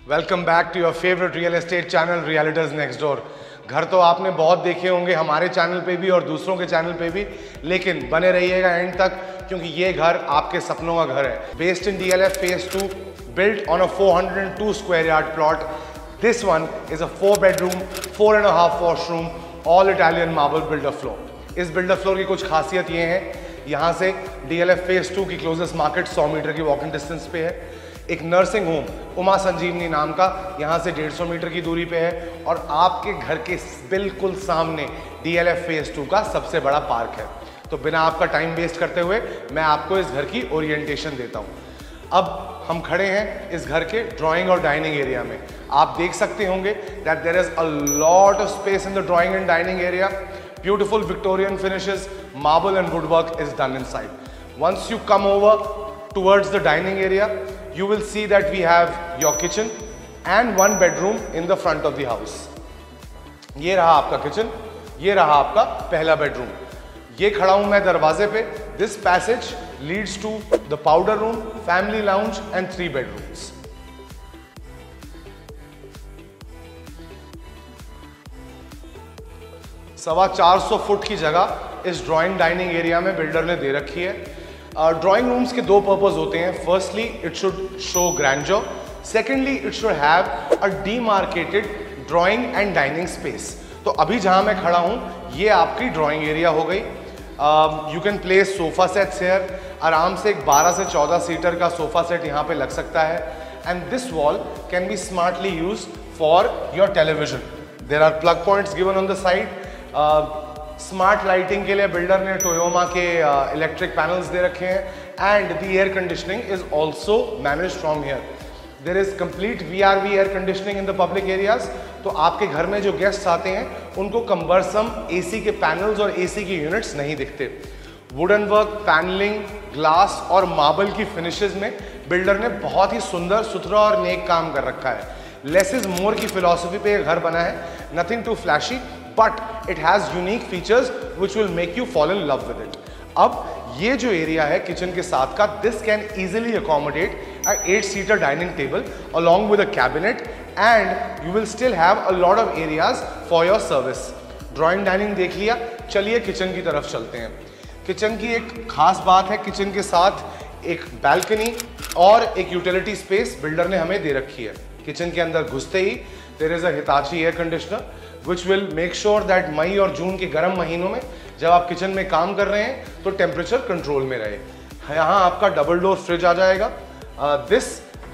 Welcome back to your favourite real estate channel Realtors Next Door. घर तो आपने बहुत देखे होंगे हमारे चैनल पे भी और दूसरों के चैनल पे भी, लेकिन बने रहिएगा एंड तक क्योंकि ये घर आपके सपनों का घर है। Based in DLF Phase 2, built on a 402 square yard plot. This one is a 4 bedroom, 4.5 washroom, all Italian marble builder floor. इस बिल्डर फ्लोर की कुछ खासियत ये है, यहाँ से DLF Phase 2 की क्लोजेस्ट मार्केट 100 मीटर की वॉकिंग डिस्टेंस पे है। एक नर्सिंग होम उमा संजीवनी नाम का यहाँ से 150 मीटर की दूरी पे है और आपके घर के बिल्कुल सामने DLF Phase 2 का सबसे बड़ा पार्क है। तो बिना आपका टाइम वेस्ट करते हुए मैं आपको इस घर की ओरिएंटेशन देता हूँ। अब हम खड़े हैं इस घर के ड्राइंग और डाइनिंग एरिया में। आप देख सकते होंगे that there is a lot of space in the drawing and dining area. Beautiful Victorian finishes, marble and woodwork is done inside. Once you come over towards the dining area, you will see that we have your kitchen and one bedroom in the front of the house. ये रहा आपका kitchen, ये रहा आपका पहला bedroom. ये खड़ा हूं मैं दरवाजे पे। This passage leads to the powder room, family lounge and 3 bedrooms. सवा 400 फुट की जगह इस ड्राइंग डाइनिंग एरिया में बिल्डर ने दे रखी है। ड्राइंग रूम्स के दो पर्पस होते हैं। Firstly it should show grander, secondly it should have a demarcated drawing and dining space. तो अभी जहां मैं खड़ा हूं ये आपकी ड्राइंग एरिया हो गई। You can place sofa sets here. आराम से एक 12 से 14 सीटर का सोफा सेट यहाँ पे लग सकता है। And this wall can be smartly use for your television. There are plug points given on the side. Smart lighting के लिए बिल्डर ने टोयोमा के इलेक्ट्रिक पैनल्स दे रखे हैं and the air conditioning is also manage from here. There is complete VRV air conditioning in the public areas. तो आपके घर में जो गेस्ट्स आते हैं उनको कंबरसम AC के पैनल्स और AC की यूनिट्स नहीं दिखते। वुडन वर्क, पैनलिंग, ग्लास और मार्बल की फिनिशेस में बिल्डर ने बहुत ही सुंदर, सुथरा और नेक काम कर रखा है। लेस इज मोर की फिलॉसफी पे घर बना है। Nothing too flashy but it has unique features which will make you fall in love with it. अब ये जो एरिया है किचन के साथ का, this can easily accommodate a 8-seater dining table along with a cabinet and you will still have a lot of areas for your service. Drawing dining देख लिया, चलिए किचन की तरफ चलते हैं। किचन की एक खास बात है, किचन के साथ एक बैल्कनी और एक यूटिलिटी स्पेस बिल्डर ने हमें दे रखी है। किचन के अंदर घुसते ही there is a Hitachi air conditioner which will make sure that मई और जून के गर्म महीनों में जब आप किचन में काम कर रहे हैं तो टेम्परेचर कंट्रोल में रहे। यहाँ आपका डबल डोर फ्रिज आ जाएगा। This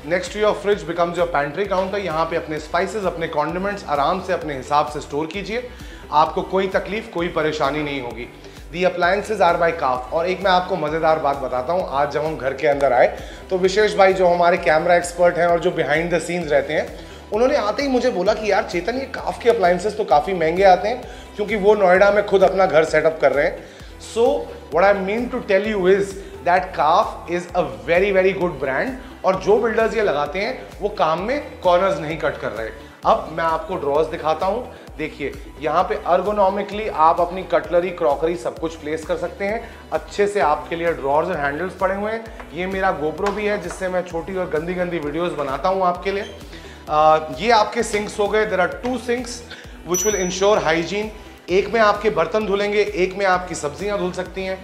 next to your fridge becomes your pantry counter. यहाँ पे अपने स्पाइसेस, अपने कॉन्डिमेंट्स आराम से अपने हिसाब से स्टोर कीजिए। आपको कोई तकलीफ, कोई परेशानी नहीं होगी। दी अप्लायंसेज आर बाय काफ। और एक मैं आपको मज़ेदार बात बताता हूँ। आज जब हम घर के अंदर आए तो विशेष भाई जो हमारे कैमरा एक्सपर्ट हैं और जो बिहाइंड द सीन्स रहते हैं, उन्होंने आते ही मुझे बोला कि यार चेतन, ये काफ के अप्लायंसेस तो काफ़ी महंगे आते हैं क्योंकि वो नोएडा में खुद अपना घर सेटअप कर रहे हैं। So what I mean to tell you is that Kaff is a very very good brand और जो बिल्डर्स ये लगाते हैं वो काम में कॉर्नर्स नहीं कट कर रहे। अब मैं आपको ड्रॉर्स दिखाता हूँ। देखिए यहाँ पे अर्गोनॉमिकली आप अपनी कटलरी, क्रॉकरी सब कुछ प्लेस कर सकते हैं। अच्छे से आपके लिए ड्रॉर्स और हैंडल्स पड़े हुए हैं। ये मेरा GoPro भी है जिससे मैं छोटी और गंदी गंदी वीडियोज़ बनाता हूँ आपके लिए। ये आपके सिंक्स हो गए। There are 2 sinks which will ensure hygiene. एक में आपके बर्तन धुलेंगे, एक में आपकी सब्जियां धुल सकती हैं।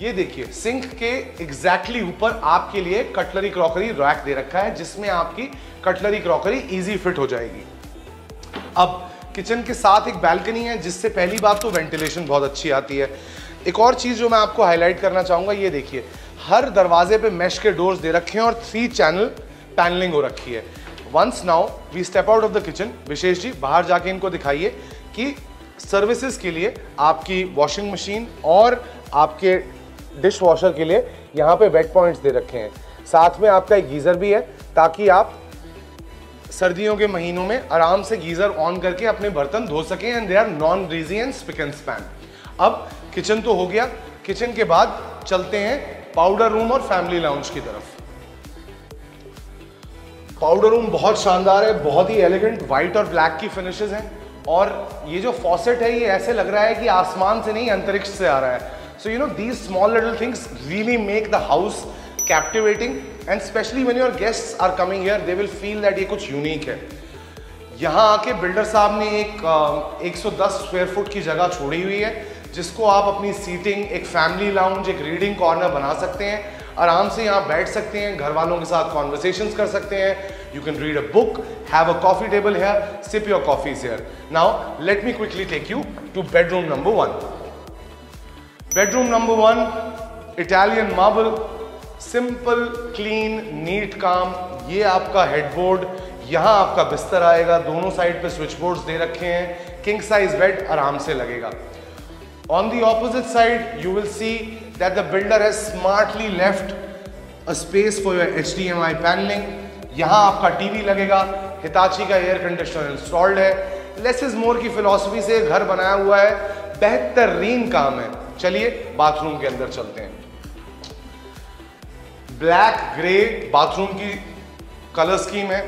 ये देखिए सिंक के एग्जैक्टली ऊपर आपके लिए कटलरी क्रॉकरी रैक दे रखा है जिसमें आपकी कटलरी क्रॉकरी इजी फिट हो जाएगी। अब किचन के साथ एक बैल्कनी है जिससे पहली बात तो वेंटिलेशन बहुत अच्छी आती है। एक और चीज़ जो मैं आपको हाईलाइट करना चाहूँगा, ये देखिए हर दरवाजे पे मैश के डोर्स दे रखे हैं और 3 चैनल पैनलिंग हो रखी है। Once now we step out of the kitchen. Vishesh ji बाहर जाके इनको दिखाइए कि सर्विसेज के लिए आपकी वॉशिंग मशीन और आपके डिश वॉशर के लिए यहाँ पे वेट पॉइंट्स दे रखे हैं। साथ में आपका एक गीज़र भी है ताकि आप सर्दियों के महीनों में आराम से गीज़र ऑन करके अपने बर्तन धो सकें and they are non greasy and spick and span. अब किचन तो हो गया। किचन के बाद चलते हैं पाउडर रूम और फैमिली लाउंज की तरफ। पाउडर रूम बहुत शानदार है, बहुत ही एलिगेंट वाइट और ब्लैक की फिनिशेस हैं और ये जो फॉसेट है ये ऐसे लग रहा है कि आसमान से नहीं अंतरिक्ष से आ रहा है। So you know these small little things really make the house captivating and specially when your guests are coming here they will feel that ये कुछ यूनिक है। यहाँ आके बिल्डर साहब ने एक 110 स्क्वायर फुट की जगह छोड़ी हुई है जिसको आप अपनी सीटिंग, एक फैमिली लाउंज, एक रीडिंग कॉर्नर बना सकते हैं। आराम से यहाँ बैठ सकते हैं, घर वालों के साथ कॉन्वर्सेशंस कर सकते हैं। You can read a book, have a coffee table here, sip your coffees here. Now let me quickly take you to bedroom number 1। Bedroom number 1, Italian marble, simple, clean, neat, काम। ये आपका headboard, यहाँ आपका बिस्तर आएगा, दोनों side पे switch boards दे रखे हैं, किंग साइज बेड आराम से लगेगा। On the opposite side, you will see that the builder has smartly left a space for your HDMI paneling. यहाँ आपका टीवी लगेगा, हिताची का एयर कंडीशनर इंस्टॉल्ड है। लेस इज मोर की फिलॉसफी से घर बनाया हुआ है, बेहतरीन काम है। चलिए बाथरूम के अंदर चलते हैं। ब्लैक ग्रे बाथरूम की कलर स्कीम है।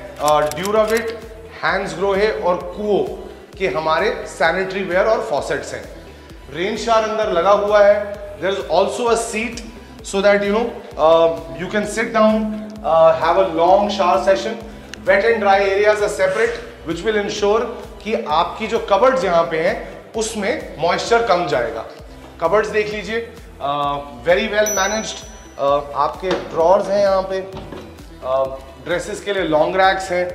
ड्यूराविट, हैंड्सग्रो है और कुओ के हमारे सैनिटरी वेयर और फॉसेट्स हैं। रेन शावर अंदर लगा हुआ है। There is also a seat so that you can sit down, have a long shower session. Wet and dry areas are separate, which will ensure कि आपकी जो कबर्ड्स यहाँ पे हैं उसमें मॉइस्चर कम जाएगा। कबर्ड्स देख लीजिए, वेरी वेल मैनेज्ड। आपके ड्रॉर्स हैं यहाँ पे, ड्रेसेस के लिए लॉन्ग रैक्स हैं।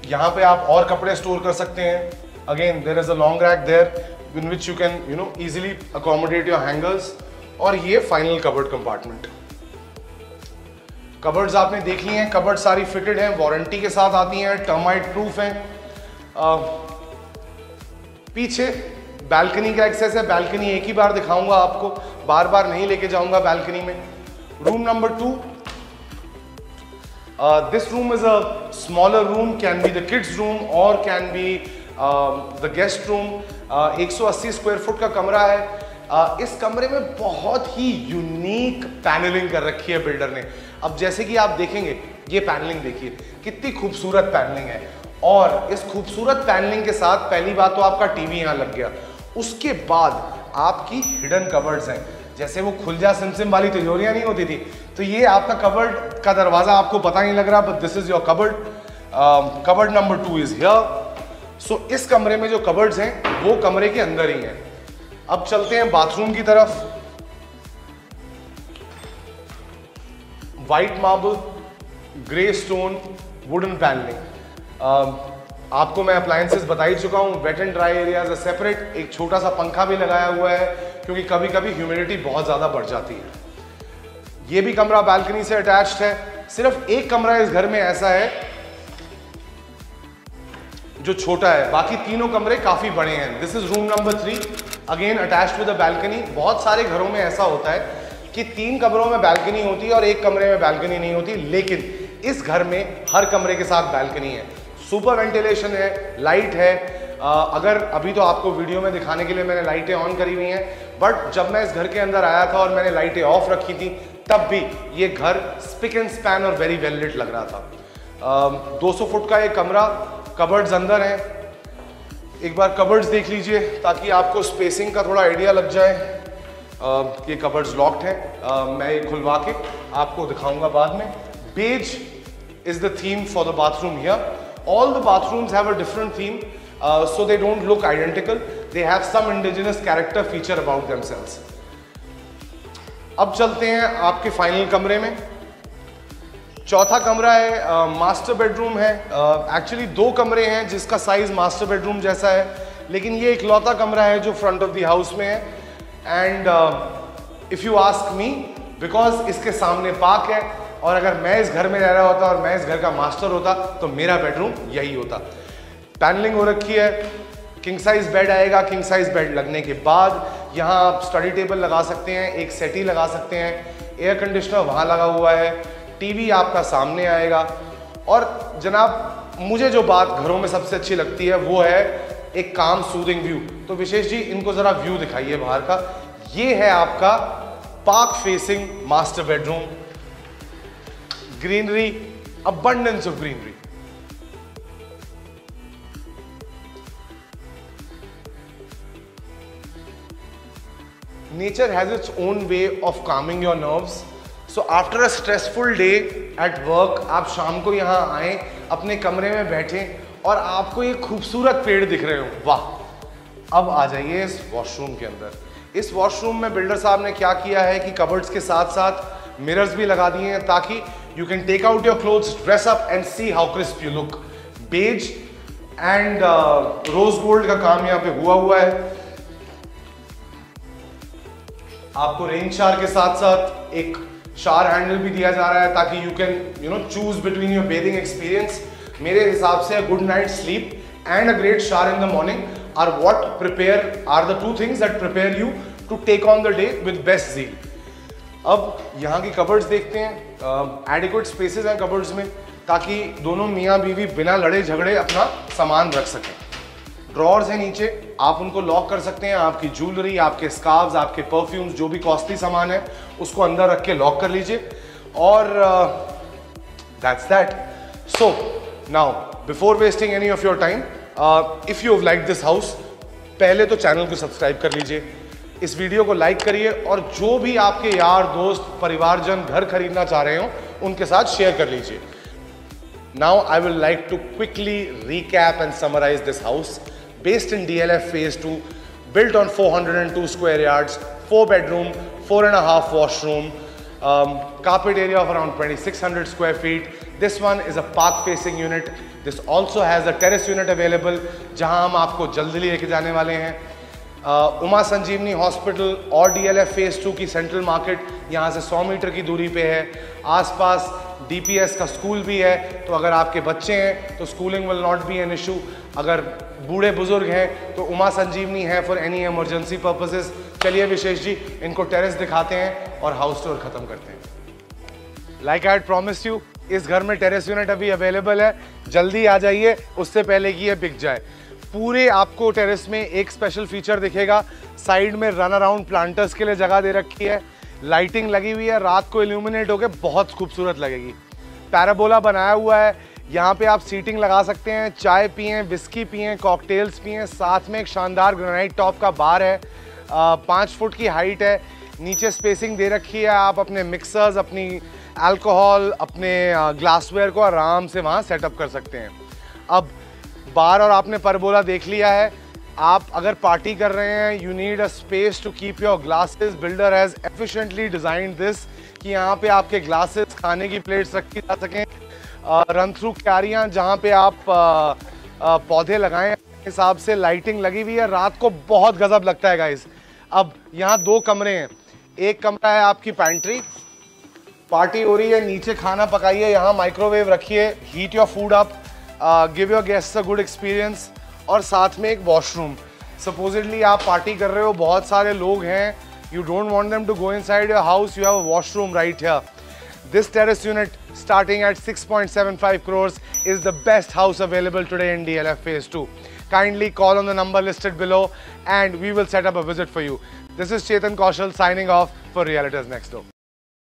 यहाँ पे आप और कपड़े स्टोर कर सकते हैं। Again there is a long rack there in which you can easily accommodate your hangers. और ये फाइनल कबर्ड कंपार्टमेंट। कबर्ड्स आपने देख ली हैं, कबर्ड सारी फिटेड हैं, वारंटी के साथ आती हैं, टर्माइट प्रूफ हैं। पीछे बैल्कनी का एक्सेस है। बैल्कनी एक ही बार दिखाऊंगा आपको, बार बार नहीं लेके जाऊंगा बैल्कनी में। Room number 2, this room is a smaller room, can be the kids room or can be the guest room. 180 square foot का कमरा है। इस कमरे में बहुत ही यूनिक पैनलिंग कर रखी है बिल्डर ने। अब जैसे कि आप देखेंगे, ये पैनलिंग देखिए कितनी खूबसूरत पैनलिंग है। और इस खूबसूरत पैनलिंग के साथ पहली बात तो आपका टीवी यहाँ लग गया, उसके बाद आपकी हिडन कबर्ड्स हैं। जैसे वो खुल जा सिमसिम वाली तिजोरियां नहीं होती थी, तो ये आपका कबर्ड का दरवाजा आपको पता नहीं लग रहा, but this is your cupboard. Cupboard number 2 is here. So इस कमरे में जो कबर्ड्स हैं वो कमरे के अंदर ही हैं। अब चलते हैं बाथरूम की तरफ। White marble, grey stone, wooden panelling. आपको मैं अप्लायंसेस बता ही चुका हूँ। वेट एंड ड्राई एरियाज है सेपरेट। एक छोटा सा पंखा भी लगाया हुआ है क्योंकि कभी कभी ह्यूमिडिटी बहुत ज़्यादा बढ़ जाती है। ये भी कमरा बालकनी से अटैच्ड है। सिर्फ एक कमरा इस घर में ऐसा है जो छोटा है, बाकी तीनों कमरे काफ़ी बड़े हैं। This is room number 3, again attached with a balcony. बहुत सारे घरों में ऐसा होता है कि 3 कमरों में बैल्कनी होती है और एक कमरे में बैल्कनी नहीं होती, लेकिन इस घर में हर कमरे के साथ बैल्कनी है। सुपर वेंटिलेशन है, लाइट है। अगर अभी तो आपको वीडियो में दिखाने के लिए मैंने लाइटें ऑन करी हुई हैं, बट जब मैं इस घर के अंदर आया था और मैंने लाइटें ऑफ रखी थी तब भी ये घर स्पिक एंड स्पैन और वेरी वेल लिट लग रहा था। 200 फुट का ये कमरा, कबर्ड्स अंदर हैं। एक बार कबर्ड्स देख लीजिए ताकि आपको स्पेसिंग का थोड़ा आइडिया लग जाए। ये कबर्ड्स लॉक्ड हैं। मैं ये खुलवा के आपको दिखाऊंगा बाद में। Beige is the theme for the bathroom here. All the bathrooms have a different theme, so they don't look identical. They have some indigenous character feature about themselves. अब चलते हैं आपके फाइनल कमरे में। चौथा कमरा है, मास्टर बेडरूम है। एक्चुअली 2 कमरे हैं जिसका साइज मास्टर बेडरूम जैसा है, लेकिन ये इकलौता कमरा है जो फ्रंट ऑफ द हाउस में है। And if you ask me, because इसके सामने पार्क है, और अगर मैं इस घर में रह रहा होता और मैं इस घर का मास्टर होता तो मेरा बेडरूम यही होता। पैनलिंग हो रखी है, किंग साइज बेड आएगा। किंग साइज बेड लगने के बाद यहाँ आप स्टडी टेबल लगा सकते हैं, एक सेटी लगा सकते हैं, एयर कंडीशनर वहाँ लगा हुआ है, टीवी आपका सामने आएगा। और जनाब, मुझे जो बात घरों में सबसे अच्छी लगती है वो है एक काम सूदिंग व्यू। तो विशेष जी, इनको ज़रा व्यू दिखाइए बाहर का। ये है आपका park facing master bedroom. Greenery, abundance of greenery. nature has its own way of calming your nerves. So after a stressful day at work, आप शाम को यहाँ आए, अपने कमरे में बैठे और आपको ये खूबसूरत पेड़ दिख रहे हो, वाह। अब आ जाइए इस वॉशरूम के अंदर। इस वॉशरूम में बिल्डर साहब ने क्या किया है कि कबर्ड्स के साथ साथ मिरर्स भी लगा दिए हैं ताकि you can take out your clothes, dress up and see how crisp you look. Beige and rose gold का काम यहाँ पे हुआ है। आपको रेन शावर के साथ साथ एक शावर हैंडल भी दिया जा रहा है ताकि you can choose between your bathing experience. मेरे हिसाब से good night sleep and a great shower in the morning are the two things that prepare you to take on the day with best zeal. अब यहाँ की cupboards देखते हैं। Adequate spaces हैं cupboards में ताकि दोनों मियाँ बीवी बिना लड़े झगड़े अपना सामान रख सकें। ड्रॉर्स हैं नीचे, आप उनको लॉक कर सकते हैं। आपकी ज्वेलरी, आपके स्कार्व्स, आपके परफ्यूम्स, जो भी कॉस्टली सामान है उसको अंदर रख के लॉक कर लीजिए। और that's that. So now before wasting any of your time, if you have like this house, पहले तो चैनल को सब्सक्राइब कर लीजिए, इस वीडियो को लाइक करिए और जो भी आपके यार दोस्त परिवारजन घर खरीदना चाह रहे हो उनके साथ शेयर कर लीजिए। Now I will like to quickly recap and summarize this house based in DLF Phase 2, built on 402 square yards, 4 bedroom, 4.5 washroom, carpet area of around 2600 square feet. This one is a park facing unit. This also has a terrace unit available जहां हम आपको जल्दी लेके जाने वाले हैं। उमा संजीवनी hospital और DLF Phase 2 की सेंट्रल मार्केट यहाँ से 100 मीटर की दूरी पे है। आसपास DPS का स्कूल भी है, तो अगर आपके बच्चे हैं तो schooling will not be an issue. अगर बूढ़े बुजुर्ग हैं तो उमा संजीवनी है फॉर एनी इमरजेंसी पर्पसेस। चलिए विशेष जी, इनको टेरेस दिखाते हैं और हाउस टूर खत्म करते हैं। Like I had promised you, इस घर में टेरेस यूनिट अभी अवेलेबल है, जल्दी आ जाइए उससे पहले कि ये बिक जाए। पूरे आपको टेरेस में एक स्पेशल फीचर दिखेगा, साइड में रन अराउंड प्लांटर्स के लिए जगह दे रखी है, लाइटिंग लगी हुई है, रात को इल्यूमिनेट होकर बहुत खूबसूरत लगेगी। पैराबोला बनाया हुआ है, यहाँ पे आप सीटिंग लगा सकते हैं, चाय पिएं, विस्की पिएं, कॉकटेल्स पिएं। साथ में एक शानदार ग्रेनाइट टॉप का बार है, 5 फुट की हाइट है, नीचे स्पेसिंग दे रखी है। आप अपने मिक्सर्स, अपनी अल्कोहल, अपने ग्लासवेयर को आराम से वहाँ सेटअप कर सकते हैं। अब बार और आपने परबोला देख लिया है। आप अगर पार्टी कर रहे हैं, you need a space to keep your glasses. Builder has efficiently designed this कि यहाँ पे आपके ग्लासेस, खाने की प्लेट्स रखी जा सकें। रन थ्रू क्यारियाँ जहाँ पे आप पौधे लगाएं, हिसाब से लाइटिंग लगी हुई है, रात को बहुत गजब लगता है गाइस। अब यहाँ 2 कमरे हैं, एक कमरा है आपकी पैंट्री, पार्टी हो रही है, नीचे खाना पकाइए, यहाँ माइक्रोवेव रखिए, heat your food up, give your guests a good experience. और साथ में एक वॉशरूम। सपोजिटली आप पार्टी कर रहे हो, बहुत सारे लोग हैं, you don't want them to go inside your house, you have a washroom right here. This terrace unit starting at 6.75 crores is the best house available today in DLF Phase 2. Kindly call on the number listed below and we will set up a visit for you. This is Chetan Kaushal signing off for Realtors Next Door.